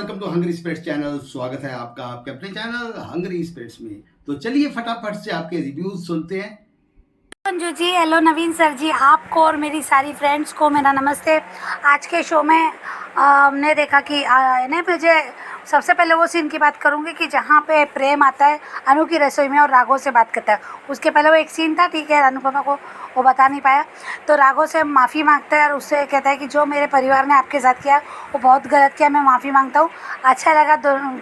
Welcome to hungry spirits channel. स्वागत है आपका आपके अपने चैनल हंग्री स्पिरिट्स में। तो चलिए फटाफट से आपके रिव्यूज सुनते हैं। अंजू जी, हेलो नवीन सर जी, आपको और मेरी सारी फ्रेंड्स को मेरा नमस्ते। आज के शो में हमने देखा कि ने मुझे सबसे पहले वो सीन की बात करूँगी कि जहाँ पे प्रेम आता है अनु की रसोई में और राघव से बात करता है। उसके पहले वो एक सीन था, ठीक है, अनुपमा को वो बता नहीं पाया, तो राघव से माफ़ी मांगता है और उससे कहता है कि जो मेरे परिवार ने आपके साथ किया वो बहुत गलत किया, मैं माफ़ी मांगता हूँ। अच्छा लगा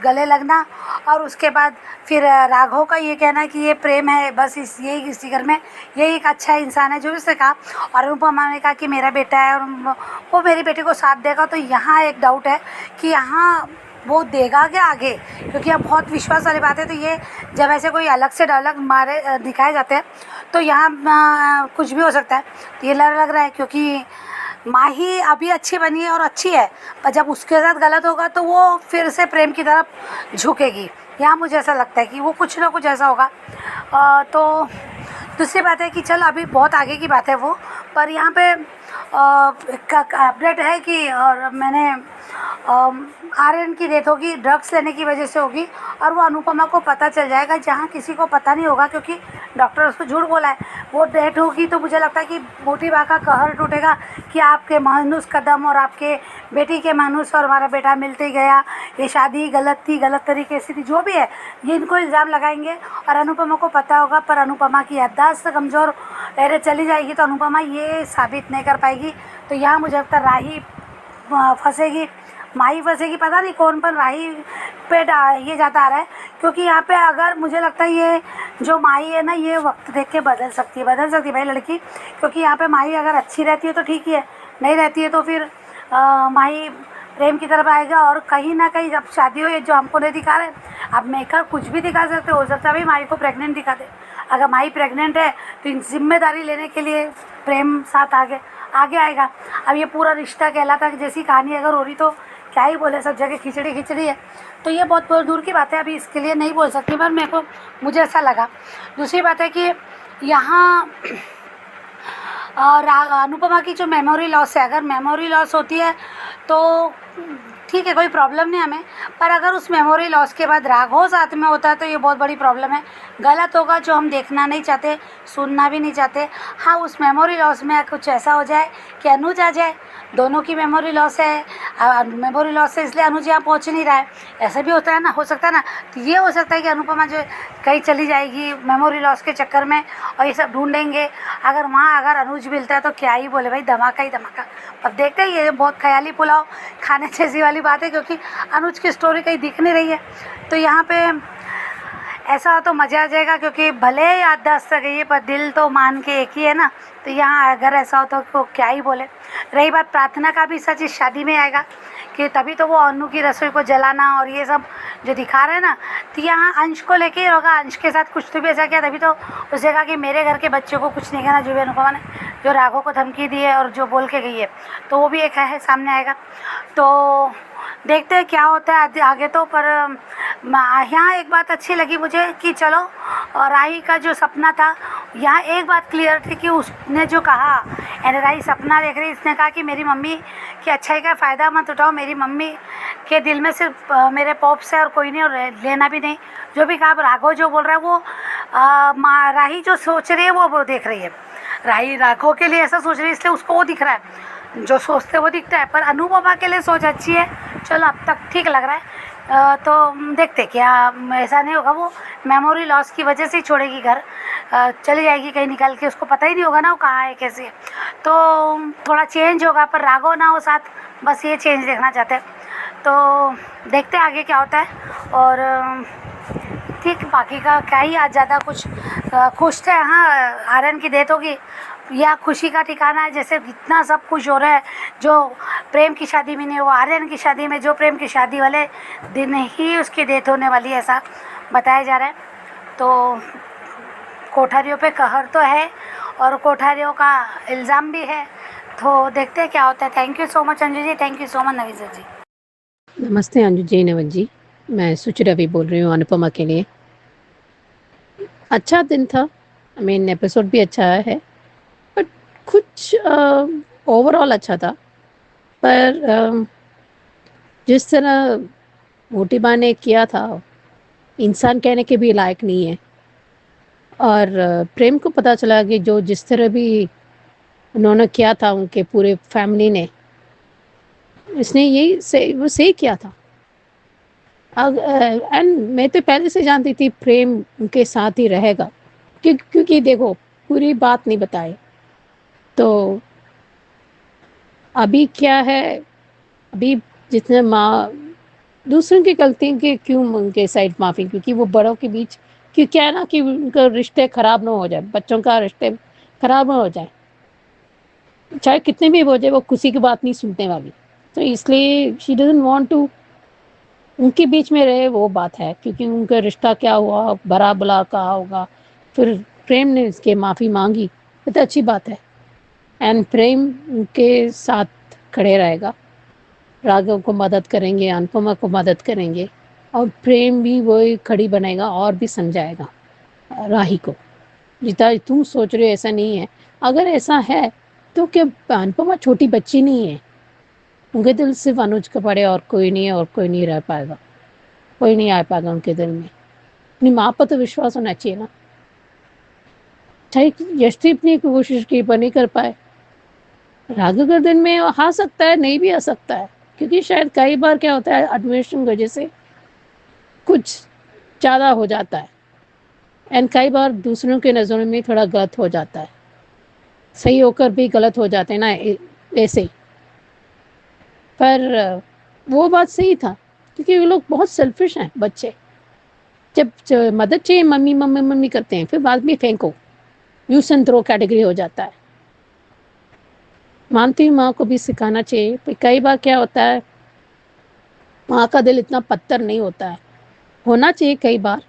गले लगना। और उसके बाद फिर राघव का ये कहना कि ये प्रेम है, बस यही इसी घर में यही एक अच्छा इंसान है, जो भी उसने कहा। और अनुपमा ने कहा कि मेरा बेटा है और वो मेरी बेटी को साथ देगा। तो यहाँ एक डाउट है कि यहाँ वो देगा क्या आगे, क्योंकि अब बहुत विश्वास वाली बात है। तो ये जब ऐसे कोई अलग से डायलॉग मारे दिखाए जाते हैं तो यहाँ कुछ भी हो सकता है। तो ये लग रहा है क्योंकि माही अभी अच्छी बनी है और अच्छी है, पर जब उसके साथ गलत होगा तो वो फिर से प्रेम की तरफ झुकेगी। यहाँ मुझे ऐसा लगता है कि वो कुछ ना कुछ ऐसा होगा। तो दूसरी बात है कि चल अभी बहुत आगे की बात है वो, पर यहाँ पे अपडेट है कि और मैंने आर्यन की डेथ होगी, ड्रग्स लेने की वजह से होगी, और वो अनुपमा को पता चल जाएगा जहाँ किसी को पता नहीं होगा, क्योंकि डॉक्टर उसको झूठ बोला है। वो डेथ होगी तो मुझे लगता है कि मोटी बा का कहर टूटेगा कि आपके मानुस कदम और आपके बेटी के मानुस और हमारा बेटा मिलते गया, ये शादी गलत थी, गलत तरीके से थी, जो भी है ये इनको इल्ज़ाम लगाएंगे और अनुपमा को पता होगा। पर अनुपमा की याददाश्त कमज़ोर अरे चली जाएगी तो अनुपमा ये साबित नहीं कर पाएगी। तो यहाँ मुझे लगता है राही फंसेगी, माही फंसेगी, पता नहीं कौन, पर राही पे ये ज़्यादा आ रहा है। क्योंकि यहाँ पे अगर मुझे लगता है ये जो माही है ना, ये वक्त देख के बदल सकती है भाई लड़की। क्योंकि यहाँ पे माही अगर अच्छी रहती है तो ठीक ही है, नहीं रहती है तो फिर माही प्रेम की तरफ आएगा। और कहीं ना कहीं जब शादी हो, ये जो हमको नहीं दिखा रहे, अब मेकअप कुछ भी दिखा सकते, हो सकता है भाई माही को प्रेग्नेंट दिखा दे। अगर माही प्रेग्नेंट है तो इन जिम्मेदारी लेने के लिए प्रेम साथ आगे आएगा। अब ये पूरा रिश्ता कहलाता है जैसी कहानी अगर हो रही तो क्या ही बोले, सब जगह खिचड़ी है। तो ये बहुत दूर की बात है, अभी इसके लिए नहीं बोल सकती, पर मुझे ऐसा लगा। दूसरी बात है कि यहाँ और अनुपमा की जो मेमोरी लॉस है, अगर मेमोरी लॉस होती है तो ठीक है, कोई प्रॉब्लम नहीं हमें। पर अगर उस मेमोरी लॉस के बाद राघव साथ में होता है तो ये बहुत बड़ी प्रॉब्लम है, गलत होगा, जो हम देखना नहीं चाहते, सुनना भी नहीं चाहते। हाँ, उस मेमोरी लॉस में कुछ ऐसा हो जाए कि अनुज आ जाए, दोनों की मेमोरी लॉस है, मेमोरी लॉस से इसलिए अनुज यहाँ पहुँच नहीं रहा है, ऐसा भी होता है ना, हो सकता है ना। तो ये हो सकता है कि अनुपमा जो कहीं चली जाएगी मेमोरी लॉस के चक्कर में और ये सब ढूंढेंगे। अगर वहाँ अगर अनुज मिलता है तो क्या ही बोले भाई, धमाका ही धमाका। अब देखते हैं, ये बहुत ख्याली पुलाव खाने जैसी वाली बात है, क्योंकि अनुज की स्टोरी कहीं दिख नहीं रही है। तो यहाँ पे ऐसा हो तो मज़ा आ जाएगा, क्योंकि भले याददाश्त गई है पर दिल तो मान के एक ही है ना। तो यहाँ अगर ऐसा हो तो क्या ही बोले। रही बात प्रार्थना का भी, सच इस शादी में आएगा कि तभी तो वो अनु की रसोई को जलाना और ये सब जो दिखा रहे हैं ना, तो यहाँ अंश को लेके ही होगा। अंश के साथ कुछ तो भी ऐसा किया, तभी तो उसने कहा कि मेरे घर के बच्चों को कुछ नहीं कहना, जो भी अनुपमा ने जो राघव को धमकी दी है और जो बोल के गई है, तो वो भी एक है सामने आएगा। तो देखते हैं क्या होता है आगे। तो पर यहाँ एक बात अच्छी लगी मुझे कि चलो, राही का जो सपना था, यहाँ एक बात क्लियर थी कि उसने जो कहा, यानी राही सपना देख रही, इसने कहा कि मेरी मम्मी की अच्छाई का फ़ायदा मत उठाओ, मेरी मम्मी के दिल में सिर्फ मेरे पॉप्स है और कोई नहीं, और लेना भी नहीं। जो भी कहा, राघव जो बोल रहा है वो राही जो सोच रही है वो देख रही है। राही राघव के लिए ऐसा सोच रही है, इसलिए उसको वो दिख रहा है, जो सोचते वो दिखता है। पर अनुपमा के लिए सोच अच्छी है, चलो अब तक ठीक लग रहा है। तो देखते क्या, ऐसा नहीं होगा वो मेमोरी लॉस की वजह से ही छोड़ेगी घर, चली जाएगी कहीं निकल के, उसको पता ही नहीं होगा ना वो कहाँ है कैसे है। तो थोड़ा चेंज होगा, पर राघव ना हो साथ, बस ये चेंज देखना चाहते हैं। तो देखते हैं आगे क्या होता है। और ठीक, बाकी का क्या ही आज ज़्यादा कुछ खुश थे। हाँ, आर्यन की डेथ होगी, या खुशी का ठिकाना है, जैसे इतना सब खुश हो रहा है, जो प्रेम की शादी में नहीं हुआ, आर्यन की शादी में जो प्रेम की शादी वाले दिन ही उसकी डेथ होने वाली है, ऐसा बताया जा रहा है। तो कोठारियों पे कहर तो है और कोठारियों का इल्ज़ाम भी है, तो देखते हैं क्या होता है। Thank you so much Anju ji, thank you so much Naveen sir ji. नमस्ते अंजू जी, नवन जी, मैं सुचिरा भी बोल रही हूँ अनुपमा के लिए। अच्छा दिन था, आई मीन एपिसोड भी अच्छा है, बट कुछ ओवरऑल अच्छा था। पर जिस तरह मोटी माँ ने किया था इंसान कहने के भी लायक नहीं है। और प्रेम को पता चला कि जो जिस तरह भी उन्होंने किया था उनके पूरे फैमिली ने, इसने यही वो सही किया था। एंड मैं तो पहले से जानती थी प्रेम उनके साथ ही रहेगा, क्योंकि देखो पूरी बात नहीं बताई तो अभी क्या है। अभी जितने माँ दूसरों की गलती के क्यों उनके साइड माफ़ी, क्योंकि वो बड़ों के बीच, क्यों क्या है ना कि उनका रिश्ते खराब ना हो जाए, बच्चों का रिश्ते खराब ना हो जाए, चाहे कितने भी हो जाए वो किसी की बात नहीं सुनने वाली। तो इसलिए शी डजंट वांट टू उनके बीच में रहे, वो बात है, क्योंकि उनका रिश्ता क्या हुआ, भरा बुला कहा होगा। फिर प्रेम ने इसके माफ़ी मांगी, ये तो अच्छी बात है। एंड प्रेम उनके साथ खड़े रहेगा, राघव को मदद करेंगे, अनुपमा को मदद करेंगे, और प्रेम भी वही खड़ी बनेगा और भी समझाएगा राही को। जितना तुम सोच रहे हो ऐसा नहीं है। अगर ऐसा है तो क्या अनुपमा छोटी बच्ची नहीं है? उनके दिल सिर्फ अनुज का पड़े और कोई नहीं है, और कोई नहीं रह पाएगा, कोई नहीं आ पाएगा उनके दिल में। अपनी माँ पर तो विश्वास होना चाहिए ना। चाहे यशदीप ने कोशिश की पर नहीं कर पाए, राघव गर्दन में आ सकता है, नहीं भी आ सकता है, क्योंकि शायद कई बार क्या होता है एडमिनिस्ट्रेशन की वजह से कुछ ज़्यादा हो जाता है, एंड कई बार दूसरों के नज़रों में थोड़ा गलत हो जाता है, सही होकर भी गलत हो जाते हैं ना ऐसे ही। पर वो बात सही था, क्योंकि वो लोग बहुत सेल्फिश हैं बच्चे। जब मदद चाहिए मम्मी मम्मी मम्मी करते हैं, फिर बाद में फेंको, यूज एंड थ्रो कैटेगरी हो जाता है। मानती हूँ माँ को भी सिखाना चाहिए, पर कई बार क्या होता है माँ का दिल इतना पत्थर नहीं होता है, होना चाहिए कई बार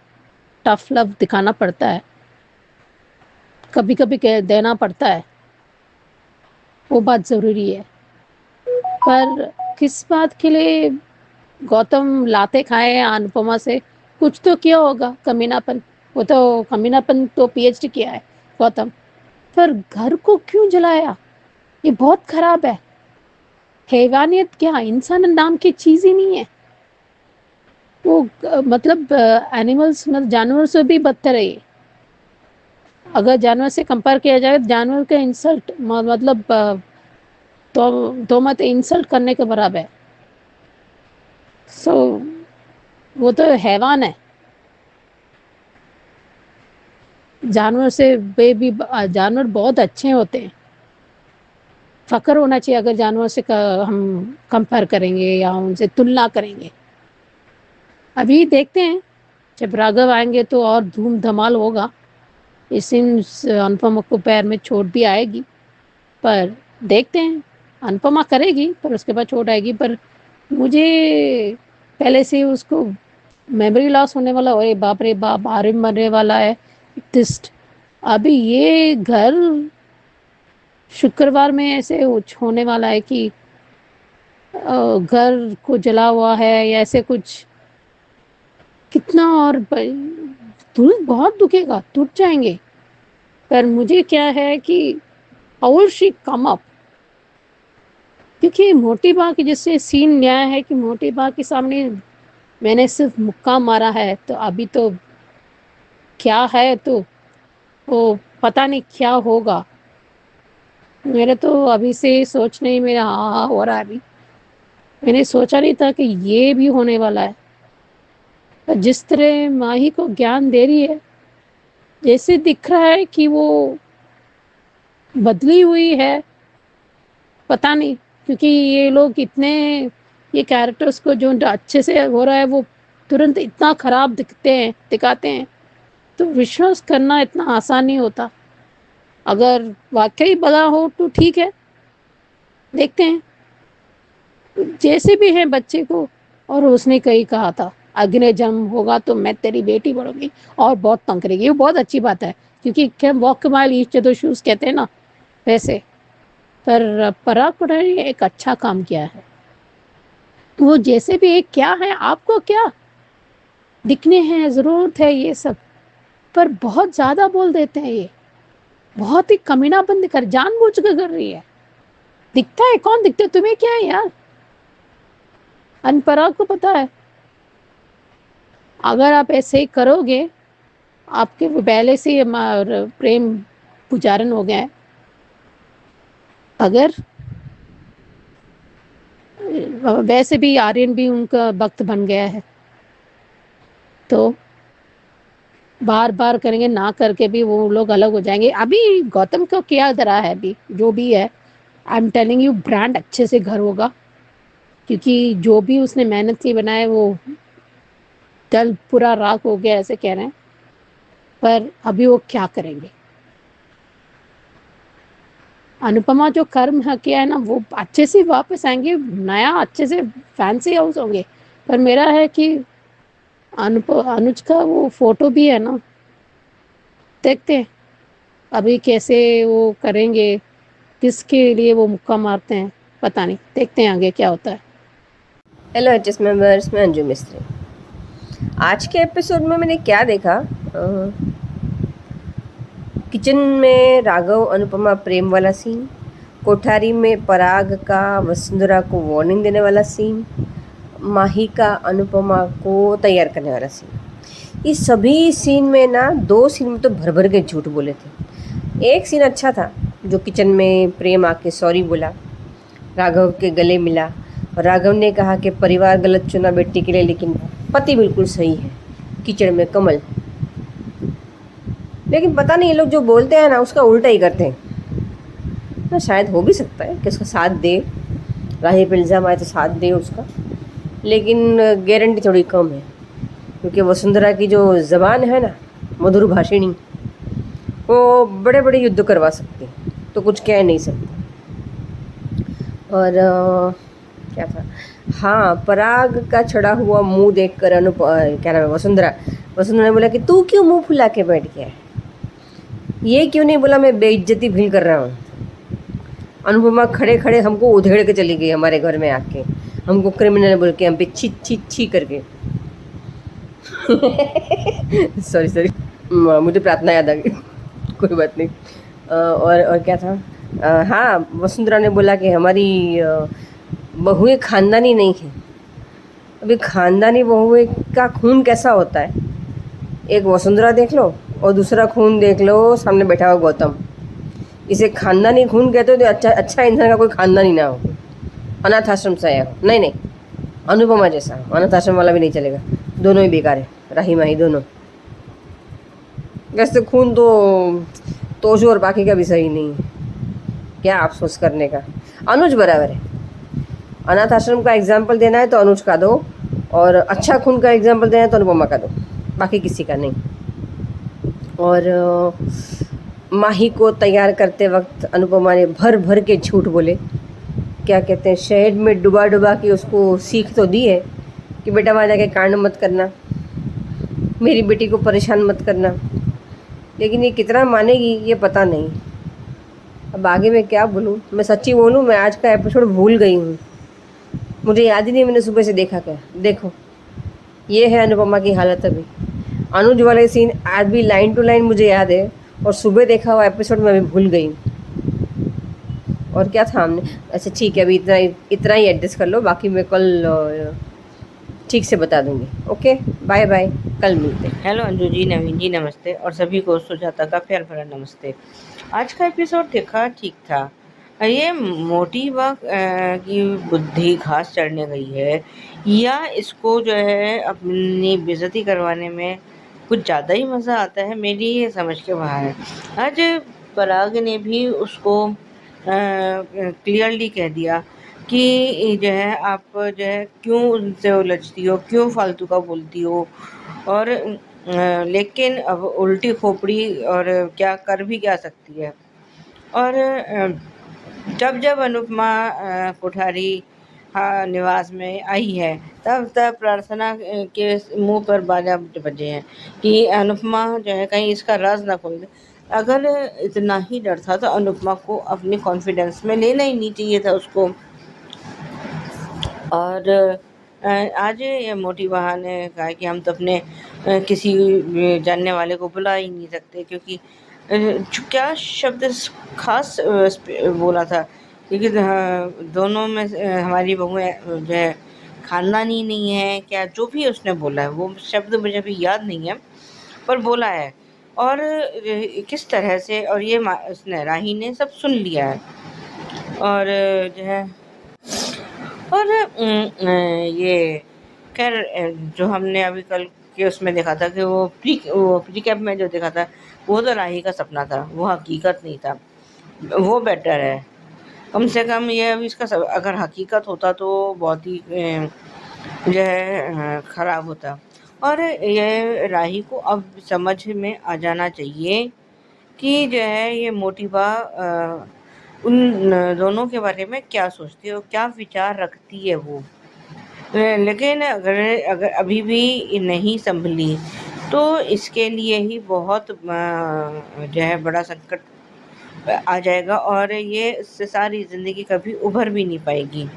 टफ लव दिखाना पड़ता है, कभी कभी देना पड़ता है, वो बात ज़रूरी है। पर किस बात के लिए गौतम लाते खाए अनुपमा से? कुछ तो किया होगा कमीनापन, वो तो कमीनापन तो पीएचडी किया है गौतम। पर घर को क्यों जलाया? ये बहुत खराब है। हैवानियत क्या, इंसान नाम की चीज़ ही नहीं है वो। मतलब एनिमल्स, मतलब जानवर से भी बदतर है ये। अगर जानवर से कंपेयर किया जाए तो जानवर का इंसल्ट, मतलब तो मत इंसल्ट करने के बराबर है। सो वो तो हैवान है। जानवर से भी जानवर बहुत अच्छे होते हैं, फ़ख्र होना चाहिए अगर जानवर से हम कंपेयर करेंगे या उनसे तुलना करेंगे। अभी देखते हैं जब राघव आएंगे तो और धूम धमाल होगा। इस दिन अनुपमा को पैर में चोट भी आएगी, पर देखते हैं। अनुपमा करेगी पर उसके बाद चोट आएगी, पर मुझे पहले से उसको मेमोरी लॉस होने वाला, अरे बाप रे बाप, आर्यन मरने वाला है टिस्ट। अभी ये घर शुक्रवार में ऐसे होने वाला है कि घर को जला हुआ है या ऐसे कुछ, कितना और दिल बहुत दुखेगा, टूट जाएंगे। पर मुझे क्या है कि how will she come up, क्योंकि मोटी बा की जैसे सीन न्याय है कि मोटी बा के सामने मैंने सिर्फ मुक्का मारा है, तो अभी तो क्या है, तो वो पता नहीं क्या होगा। मेरे तो अभी से सोचने ही मेरा हाँ हाँ हो रहा है। अभी मैंने सोचा नहीं था कि ये भी होने वाला है। पर जिस तरह माही को ज्ञान दे रही है, जैसे दिख रहा है कि वो बदली हुई है, पता नहीं, क्योंकि ये लोग इतने, ये कैरेक्टर्स को जो अच्छे से हो रहा है वो तुरंत इतना खराब दिखाते हैं, तो विश्वास करना इतना आसान नहीं होता। अगर वाकई बड़ा हो तो ठीक है, देखते हैं। जैसे भी है बच्चे को, और उसने कहीं कहा था अगले जन्म होगा तो मैं तेरी बेटी बनूंगी और बहुत तंग करेगी, ये बहुत अच्छी बात है, क्योंकि क्या walk mile each other shoes कहते हैं ना वैसे। पर पराग पटेल ने एक अच्छा काम किया है। वो जैसे भी एक क्या है, आपको क्या दिखने हैं, ज़रूरत है ये सब, पर बहुत ज़्यादा बोल देते हैं। ये बहुत ही कमीनापन कर जानबूझ कर कर रही है। दिखता है, कौन दिखता है तुम्हें, क्या है यार? अनपराग को पता है अगर आप ऐसे ही करोगे, आपके वो पहले से ही प्रेम पुजारन हो गया है। अगर वैसे भी आर्यन भी उनका भक्त बन गया है, तो बार बार करेंगे, ना करके भी वो लोग अलग हो जाएंगे। अभी गौतम को क्या डरा है, अभी जो भी है, I am telling you, brand अच्छे से घर होगा, क्योंकि जो भी उसने मेहनत की बनाए वो कल पूरा राख हो गया, ऐसे कह रहे हैं। पर अभी वो क्या करेंगे? अनुपमा जो कर्म है किया है ना, वो अच्छे से वापस आएंगे, नया अच्छे से फैंसी हाउस होंगे। पर मेरा है कि अनुज का वो फोटो भी है ना, देखते हैं अभी कैसे वो करेंगे, किसके लिए वो मुक्का मारते हैं, पता नहीं, देखते हैं आगे क्या होता है। हेलो एचएस मेंबर्स, मैं अंजू मिस्त्री। आज के एपिसोड में मैंने क्या देखा, किचन में राघव अनुपमा प्रेम वाला सीन, कोठारी में पराग का वसुंधरा को वार्निंग देने वाला सीन, माही का अनुपमा को तैयार करने वाला सीन। इस सभी सीन में ना 2 सीन में तो भर भर के झूठ बोले थे। एक सीन अच्छा था, जो किचन में प्रेम आके सॉरी बोला, राघव के गले मिला और राघव ने कहा कि परिवार गलत चुना बेटी के लिए, लेकिन पति बिल्कुल सही है, कीचड़ में कमल। लेकिन पता नहीं ये लोग जो बोलते हैं ना, उसका उल्टा ही करते हैं ना। शायद हो भी सकता है कि उसका साथ दे, राही पे इल्ज़ाम आए तो साथ दे उसका, लेकिन गारंटी थोड़ी कम है, क्योंकि वसुंधरा की जो ज़बान है ना, मधुर भाषिणी, वो बड़े बड़े युद्ध करवा सकती है, तो कुछ कह नहीं सकती। और क्या था, हाँ, पराग का छड़ा हुआ मुंह देखकर क्या नाम है, वसुंधरा ने बोला कि तू क्यों मुंह फुला के बैठ गया है, ये क्यों नहीं बोला मैं बेइज्जती फील कर रहा हूँ। अनुपमा खड़े खड़े हमको उधेड़ के चली गई हमारे घर में आके, हमको क्रिमिनल बोल के, हम पे छी छी छी करके सॉरी मुझे प्रार्थना याद आ गई कोई बात नहीं। और क्या था, हाँ, वसुंधरा ने बोला कि हमारी बहुएं खानदानी नहीं है। अभी खानदानी बहुएं का खून कैसा होता है, एक वसुंधरा देख लो और दूसरा खून देख लो, सामने बैठा हुआ गौतम। इसे खानदानी खून कहते हो तो अच्छा इंसान का कोई खानदानी ना हो, अनाथ आश्रम से आया हो। नहीं, अनुपमा जैसा अनाथ आश्रम वाला भी नहीं चलेगा, दोनों ही बेकार है, राही माही दोनों। वैसे खून तो तोशो और बाकी का भी सही नहीं है, क्या अफसोस करने का। अनुज बराबर है, अनाथ आश्रम का एग्जाम्पल देना है तो अनुज का दो, और अच्छा खून का एग्जाम्पल देना है तो अनुपमा का दो, बाकी किसी का नहीं। और माही को तैयार करते वक्त अनुपमा ने भर भर के झूठ बोले, क्या कहते हैं, शहद में डुबा डुबा के उसको सीख तो दी है कि बेटा वहाँ जाके कांड मत करना, मेरी बेटी को परेशान मत करना, लेकिन ये कितना मानेगी ये पता नहीं। अब आगे मैं क्या बोलूँ, मैं सच्ची बोलूँ, मैं आज का एपिसोड भूल गई हूँ, मुझे याद ही नहीं मैंने सुबह से देखा क्या। देखो, ये है अनुपमा की हालत अभी। अनुज वाले सीन आज भी लाइन टू लाइन मुझे याद है, और सुबह देखा हुआ एपिसोड में अभी भूल गई। और क्या था हमने, अच्छा ठीक है, अभी इतना ही एडजस्ट कर लो, बाकी मैं कल ठीक से बता दूंगी। ओके, बाय बाय, कल मिलते हैं। हेलो अंजू जी, नवीन जी नमस्ते, और सभी को सुजाता का प्यार भरा नमस्ते। आज का एपिसोड देखा, ठीक था। ये मोटी बग की बुद्धि घास चढ़ने गई है, या इसको जो है अपनी बेइज्जती करवाने में कुछ ज़्यादा ही मज़ा आता है, मेरी ये समझ के बाहर है। आज पराग ने भी उसको क्लियरली कह दिया कि जो है आप जो है क्यों उनसे उलझती हो, क्यों फालतू का बोलती हो, और लेकिन अब उल्टी खोपड़ी और क्या कर भी क्या सकती है। और जब अनुपमा कोठारी निवास में आई है, तब प्रार्थना के मुंह पर बाजा बजे हैं कि अनुपमा जो है कहीं इसका राज ना खोल दे। अगर इतना ही डर था तो अनुपमा को अपने कॉन्फिडेंस में लेना ही नहीं चाहिए था उसको। और आज ये मोटी बहन ने कहा कि हम तो अपने किसी जानने वाले को बुला ही नहीं सकते, क्योंकि क्या शब्द खास बोला था, क्योंकि दोनों में हमारी बहुएं जो है खानदानी नहीं है क्या, जो भी उसने बोला है, वो शब्द मुझे अभी याद नहीं है, पर बोला है। और किस तरह से, और ये उसने राही ने सब सुन लिया है। और जो है, और ये खैर जो हमने अभी कल के उसमें देखा था कि वो प्री कैप में जो देखा था, वो तो राही का सपना था, वो हकीकत नहीं था। वो बेटर है, कम से कम ये अभी इसका अगर हकीकत होता तो बहुत ही जो है ख़राब होता। और ये राही को अब समझ में आ जाना चाहिए कि जो है ये मोटिवा उन दोनों के बारे में क्या सोचती है और क्या विचार रखती है वो। लेकिन अगर अगर अभी भी नहीं संभली तो इसके लिए ही बहुत जो है बड़ा संकट आ जाएगा, और ये इससे सारी ज़िंदगी कभी उभर भी नहीं पाएगी।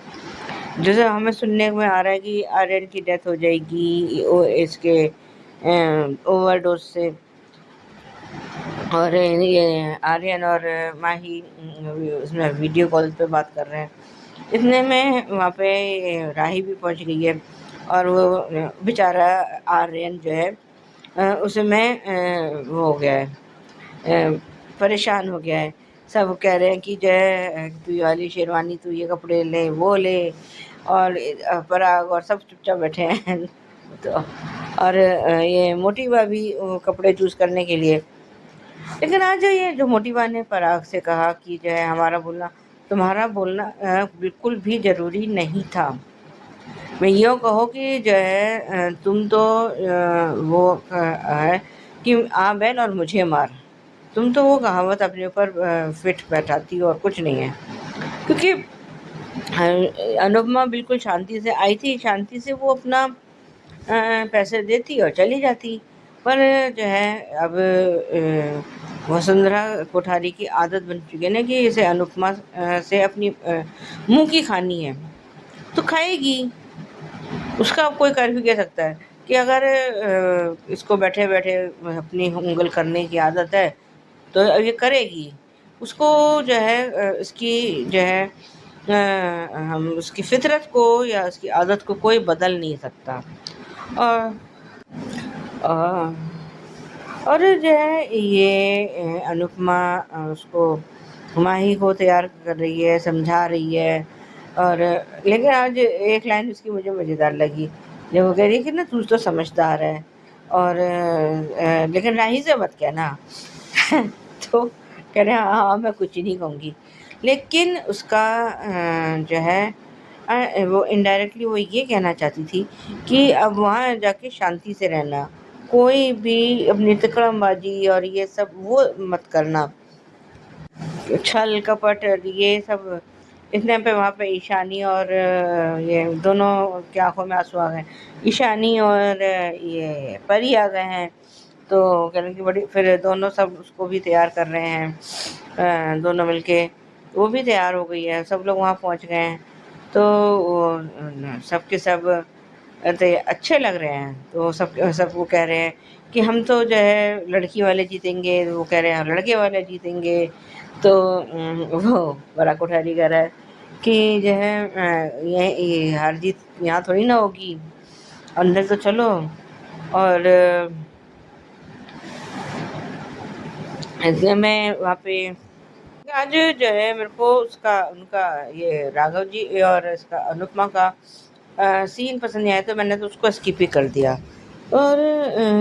जैसे हमें सुनने में आ रहा है कि आर्यन की डेथ हो जाएगी इसके ओवरडोज से, और ये आर्यन और माही उसमें वीडियो कॉल पे बात कर रहे हैं। इतने में वहाँ पे राही भी पहुँच गई है, और वो बेचारा आर्यन जो है उसमें वो हो गया है, परेशान हो गया है। सब कह रहे हैं कि जो है तू ये वाली शेरवानी, तू ये कपड़े ले, वो ले, और पराग और सब चुपचाप बैठे हैं। तो और ये मोटिवा भी कपड़े चूज़ करने के लिए। लेकिन आज ये जो मोटिवा ने पराग से कहा कि जो है तुम्हारा बोलना बिल्कुल भी ज़रूरी नहीं था। मैं यूँ कहो कि जो है तुम तो वो है कि आ बैल और मुझे मार, तुम तो वो कहावत अपने ऊपर फिट बैठाती हो और कुछ नहीं है। क्योंकि अनुपमा बिल्कुल शांति से आई थी, शांति से वो अपना पैसे देती और चली जाती। पर जो है अब वसुंधरा कोठारी की आदत बन चुकी है ना कि इसे अनुपमा से अपनी मुंह की खानी है, तो खाएगी। उसका अब कोई कर भी कह सकता है कि अगर इसको बैठे बैठे अपनी उंगल करने की आदत है तो अब ये करेगी। उसको जो है इसकी जो है हम उसकी फितरत को या उसकी आदत को कोई बदल नहीं सकता। और और जो है ये अनुपमा उसको माही को तैयार कर रही है, समझा रही है। और लेकिन आज एक लाइन उसकी मुझे मज़ेदार लगी, जब वो कह रही है कि ना तू तो समझदार है, और लेकिन राही से मत कहना। तो कह रहे हैं हाँ मैं कुछ नहीं कहूँगी। लेकिन उसका जो है वो इनडायरेक्टली वो ये कहना चाहती थी कि अब वहाँ जाके शांति से रहना, कोई भी अपनी तिकड़मबाजी और ये सब वो मत करना, छल कपट ये सब। इतने पे वहाँ पे ईशानी और ये दोनों की आंखों में आंसू आ गए। ईशानी और ये परी आ गए हैं, तो कह रहे कि बड़ी, फिर दोनों सब उसको भी तैयार कर रहे हैं दोनों मिलके। वो भी तैयार हो गई है, सब लोग वहाँ पहुँच गए हैं। तो सब के सब अच्छे लग रहे हैं। तो सब वो कह रहे हैं कि हम तो जो है लड़की वाले जीतेंगे, वो कह रहे हैं लड़के वाले जीतेंगे। तो वो बड़ा कोठारी कह रहा है कि जो है ये हार जीत यहाँ थोड़ी ना होगी, अंदर तो चलो। और ऐसे में वहाँ पे आज जो है मेरे को उनका ये राघव जी और इसका अनुपमा का सीन पसंद नहीं आया, तो मैंने तो उसको स्किप ही कर दिया। और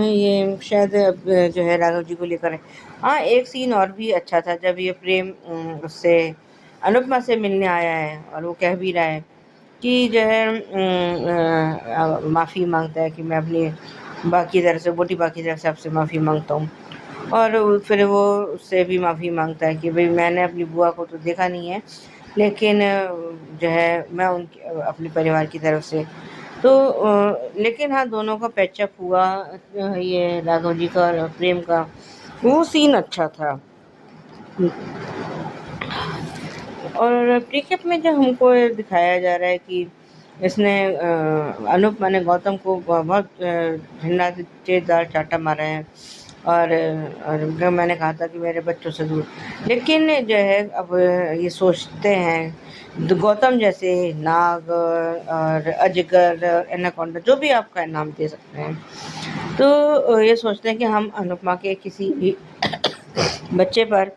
ये शायद जो है राघव जी को लेकर है। हाँ, एक सीन और भी अच्छा था जब ये प्रेम उससे अनुपमा से मिलने आया है और वो कह भी रहा है कि जो है माफ़ी मांगता है कि मैं अपनी बाकी तरफ से मोटी तरफ से आपसे माफ़ी मांगता हूँ। और फिर वो उससे भी माफ़ी मांगता है कि भाई मैंने अपनी बुआ को तो देखा नहीं है, लेकिन जो है मैं उनकी अपने परिवार की तरफ से तो लेकिन हाँ दोनों का पैचअप हुआ, ये राघव जी का और प्रेम का, वो सीन अच्छा था। और प्रीकेप में जो हमको दिखाया जा रहा है कि इसने अनुपमा ने गौतम को बहुत झंडादार चाटा मारा है। और मैंने कहा था कि मेरे बच्चों से दूर, लेकिन जो है अब ये सोचते हैं गौतम जैसे नाग और अजगर, एनाकोंडा, जो भी आपका नाम दे सकते हैं, तो ये सोचते हैं कि हम अनुपमा के किसी भी बच्चे पर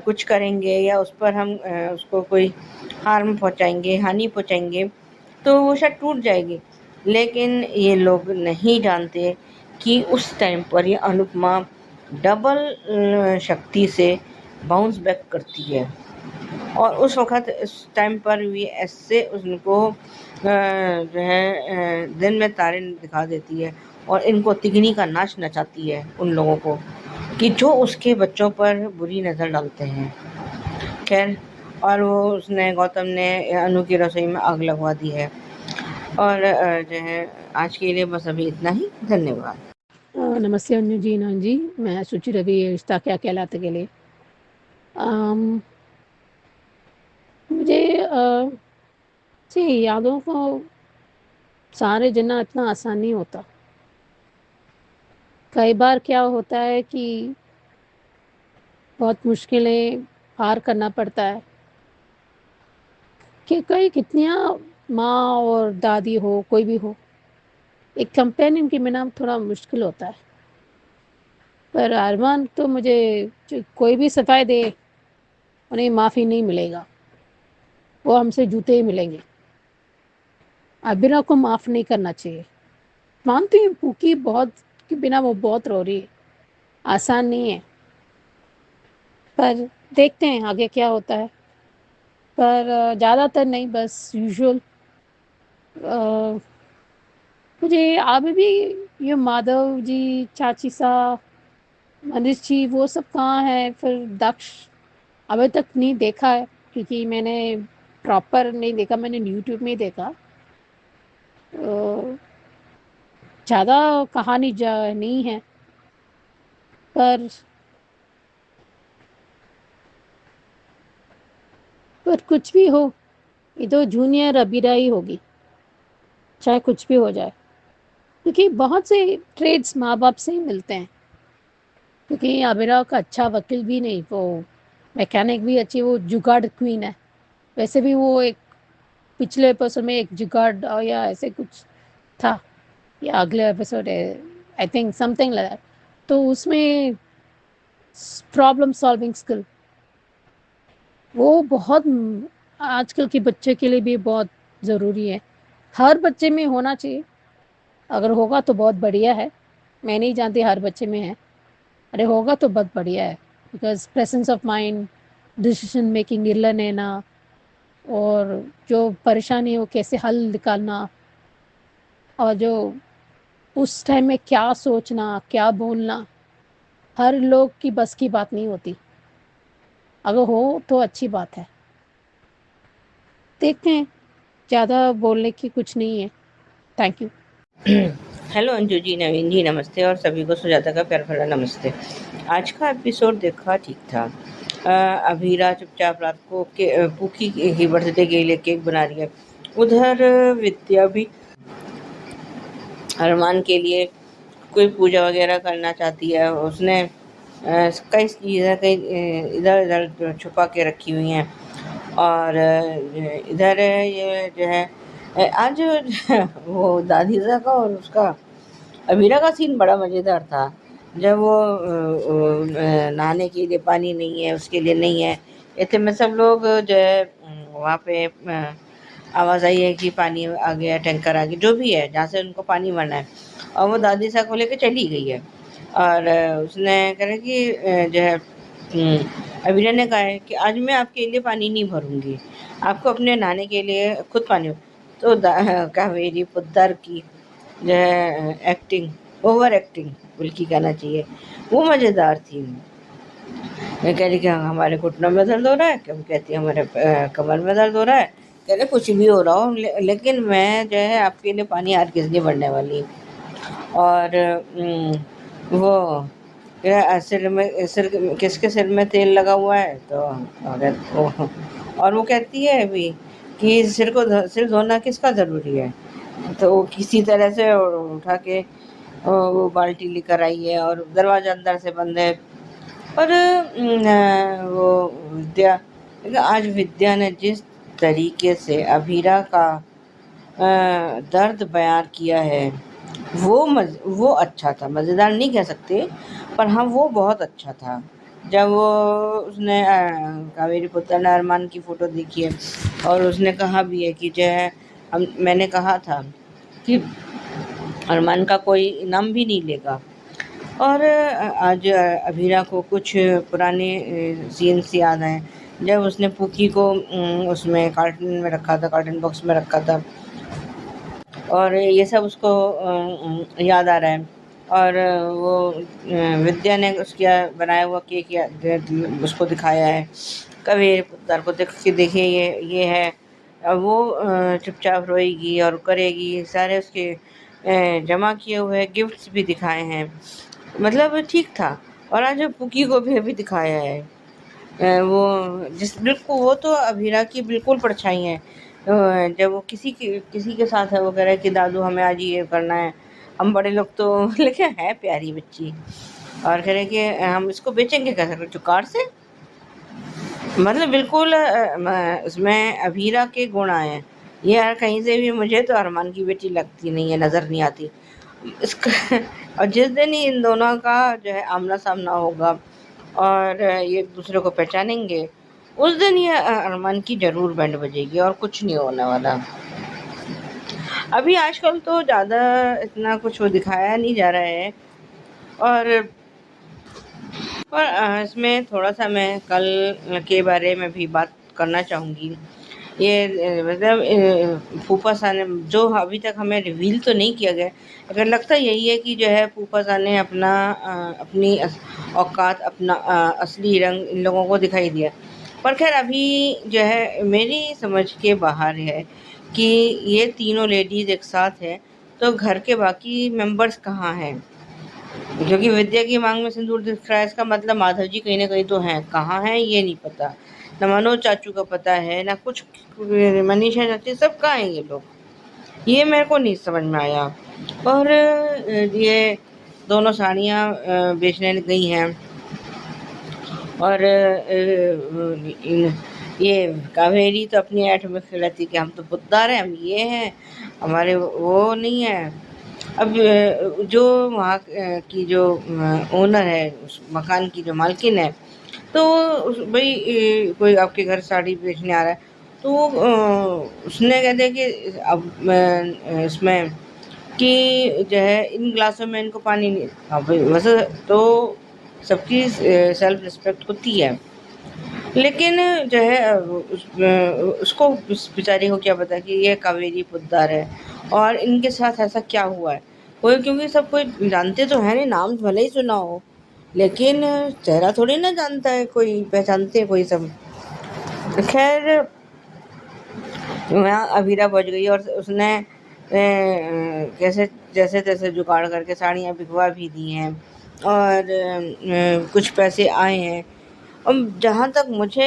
कुछ करेंगे या उस पर हम उसको कोई हार्म पहुंचाएंगे, हानि पहुंचाएंगे, तो वो शायद टूट जाएगी। लेकिन ये लोग नहीं जानते कि उस टाइम पर ये अनुपमा डबल शक्ति से बाउंस बैक करती है, और उस वक़्त इस टाइम पर भी ऐसे उनको जो है दिन में तारे दिखा देती है और इनको तिगनी का नाच नचाती है उन लोगों को कि जो उसके बच्चों पर बुरी नज़र डालते हैं। खैर, और वो उसने गौतम ने अनु की रसोई में आग लगवा दी है। और जो है आज के लिए बस अभी इतना ही। धन्यवाद। नमस्ते अंजू जी, नान जी, मैं सुचि रवि, ये रिश्ता क्या कहलाता के लिए। मुझे से यादों को सारे जना इतना आसान नहीं होता। कई बार क्या होता है कि बहुत मुश्किलें पार करना पड़ता है कि कई कितनियाँ माँ और दादी हो, कोई भी हो, एक कंपेनियन के बिना थोड़ा मुश्किल होता है। पर अरमान तो मुझे कोई भी सफाई दे उन्हें माफ़ी नहीं मिलेगा, वो हमसे जूते ही मिलेंगे। अबिरा को माफ़ नहीं करना चाहिए। मानती हूँ कुकी बहुत के बिना वो बहुत रो रही है, आसान नहीं है, पर देखते हैं आगे क्या होता है। पर ज़्यादातर नहीं, बस यूजुअल। मुझे अभी भी ये माधव जी, चाची सा, मनीष जी, वो सब कहाँ है। फिर दक्ष अभी तक नहीं देखा है क्योंकि मैंने प्रॉपर नहीं देखा, मैंने यूट्यूब में ही देखा। ज़्यादा कहानी नहीं है, पर कुछ भी हो, ये तो जूनियर अबीरा ही होगी, चाहे कुछ भी हो जाए। क्योंकि बहुत से ट्रेड्स माँ बाप से ही मिलते हैं। क्योंकि अबीरा का अच्छा वकील भी नहीं, वो मैकेनिक भी अच्छी, वो जुगाड़ क्वीन है। वैसे भी वो एक पिछले एपिसोड में एक जुगाड़ या ऐसे कुछ था, या अगले एपिसोड है, I think something like that. तो उसमें प्रॉब्लम सॉल्विंग स्किल वो बहुत आजकल के बच्चे के लिए भी बहुत ज़रूरी है। हर बच्चे में होना चाहिए, अगर होगा तो बहुत बढ़िया है। मैं नहीं जानती हर बच्चे में है, अरे होगा तो बहुत बढ़िया है। Because presence of mind, decision making, निर्णय लेना, और जो परेशानी हो कैसे हल निकालना, और जो उस टाइम में क्या सोचना, क्या बोलना, हर लोग की बस की बात नहीं होती। अगर हो तो अच्छी बात है। देखते हैं, ज़्यादा बोलने की कुछ नहीं है। Thank you. Hello Anju ji, नवीन जी, नमस्ते, और सभी को सुजाता का प्यार भरा नमस्ते। आज का एपिसोड देखा ठीक था। अभीरा चुपचाप रात को पूकी की बर्थडे के लिए केक बना रही है। उधर विद्या भी अरमान के लिए कोई पूजा वगैरह करना चाहती है। उसने कई चीज़ें कई इधर उधर छुपा के रखी हुई हैं। और इधर ये जो है आज वो दादीजा का और उसका अमीरा का सीन बड़ा मज़ेदार था। जब वो नहाने के लिए पानी नहीं है, उसके लिए नहीं है, इतने में सब लोग जो है वहाँ पे आवाज़ आई है कि पानी आ गया, टैंकर आ गया, जो भी है जहाँ से उनको पानी भरना है, और वो दादी साहब को लेकर चली गई है। और उसने कहा कि जो है अमीरा ने कहा है कि आज मैं आपके लिए पानी नहीं भरूंगी, आपको अपने नहाने के लिए खुद पानी। तो कावेरी पुद्दर की जो है एक्टिंग, ओवर एक्टिंग बल्कि कहना चाहिए, वो मज़ेदार थी। मैं कह रही कि हमारे घुटनों में दर्द हो रहा है, कभी कहती है हमारे कमर में दर्द हो रहा है, कह रहे कुछ भी हो रहा हो, लेकिन मैं जो है आपके लिए पानी हरगिज़ नहीं भरने वाली। और वो सिर किसके सिर में तेल लगा हुआ है, तो और वो कहती है अभी कि सिर धोना किसका ज़रूरी है। तो वो किसी तरह से उठा के वो बाल्टी लेकर आई है और दरवाज़ा अंदर से बंद है। और वो विद्या लेकिन आज विद्या ने जिस तरीके से अभीरा का दर्द बयान किया है वो अच्छा था। मज़ेदार नहीं कह सकते, पर हाँ वो बहुत अच्छा था। जब वो उसने कावेरी पुत्र ने अरमान की फ़ोटो देखी है और उसने कहा भी है कि जो है मैंने कहा था कि अरमान का कोई इनाम भी नहीं लेगा। और आज अभीरा को कुछ पुराने सीन्स याद हैं जब उसने पूकी को उसमें कार्टन में रखा था, कार्टन बॉक्स में रखा था, और ये सब उसको याद आ रहा है। और वो विद्या ने उसका बनाया हुआ केक उसको दिखाया है। कबीर पुत्र को देखिए ये है। अब वो चुपचाप रोएगी और करेगी। सारे उसके जमा किए हुए गिफ्ट्स भी दिखाए हैं, मतलब ठीक था। और आज पुकी को भी अभी दिखाया है। वो बिल्कुल वो तो अभीरा की बिल्कुल परछाई है। जब वो किसी के साथ है वो कह रहा है कि दादू हमें आज ये करना है, हम बड़े लोग तो लेकिन है प्यारी बच्ची, और कह रहे कि हम इसको बेचेंगे कैसे, चुकार से। मतलब बिल्कुल उसमें अभीरा के गुण आए हैं। ये यार कहीं से भी मुझे तो अरमान की बेटी लगती नहीं है, नज़र नहीं आती इसका। और जिस दिन ही इन दोनों का जो है आमना सामना होगा और ये एक दूसरे को पहचानेंगे, उस दिन ये अरमान की ज़रूर बैंड बजेगी और कुछ नहीं होने वाला। अभी आजकल तो ज़्यादा इतना कुछ वो दिखाया नहीं जा रहा है। और इसमें थोड़ा-सा मैं कल के बारे में भी बात करना चाहूँगी। ये मतलब फूफा ने जो अभी तक हमें रिवील तो नहीं किया गया, लेकिन लगता यही है कि जो है फूफा ने अपनी औकात, अपना असली रंग इन लोगों को दिखाई दिया। पर खैर अभी जो है मेरी समझ के बाहर है कि ये तीनों लेडीज़ एक साथ हैं, तो घर के बाकी मेंबर्स कहाँ हैं? क्योंकि विद्या की मांग में सिंदूर दिख रहा है, इसका मतलब माधव जी कहीं ना कहीं तो हैं। कहाँ हैं ये नहीं पता। न मनोज चाचू का पता है, ना कुछ मनीषा चाची, सब कहाँ हैं ये लोग, ये मेरे को नहीं समझ में आया। और ये दोनों साड़ियाँ बेचने गई हैं। और ये कावेरी तो अपनी ऐठ में खिलाती कि हम तो बुद्धार हैं, हम ये हैं, हमारे वो नहीं है। अब जो वहाँ की जो ओनर है, उस मकान की जो मालकिन है, तो भाई कोई आपके घर साड़ी बेचने आ रहा है, तो उसने कह दिया कि अब इसमें कि जो है इन ग्लासों में इनको पानी नहीं। अब वैसे तो सबकी सेल्फ रिस्पेक्ट होती है, लेकिन जो है उसको बेचारी को क्या पता कि ये कावेरी पुद्दार है और इनके साथ ऐसा क्या हुआ है। कोई क्योंकि सब कोई जानते तो है नहीं, नाम भले ही सुना हो, लेकिन चेहरा थोड़ी ना जानता है कोई, पहचानते हैं कोई सब। खैर वहाँ अभीरा पहुँच गई और उसने कैसे जैसे तैसे जुगाड़ करके साड़ियाँ बिकवा भी दी हैं और कुछ पैसे आए हैं। अब जहाँ तक मुझे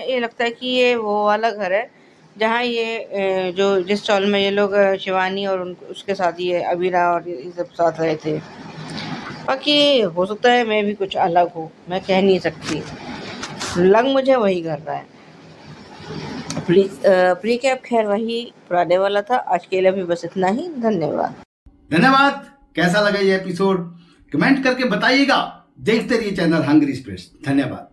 ये लगता है कि ये वो वाला घर है जहाँ ये जो जिस स्टॉल में ये लोग शिवानी और उसके साथ ये अभीरा और ये सब साथ रहे थे। बाकी हो सकता है मैं भी कुछ अलग हूँ, मैं कह नहीं सकती, लग मुझे वही कर रहा है। प्री कैप खैर वही पुराने वाला था। आज के लिए भी बस इतना ही। धन्यवाद। धन्यवाद। कैसा लगा ये एपिसोड कमेंट करके बताइएगा। देखते रहिए चैनल हंग्री स्पिरिट्स। धन्यवाद।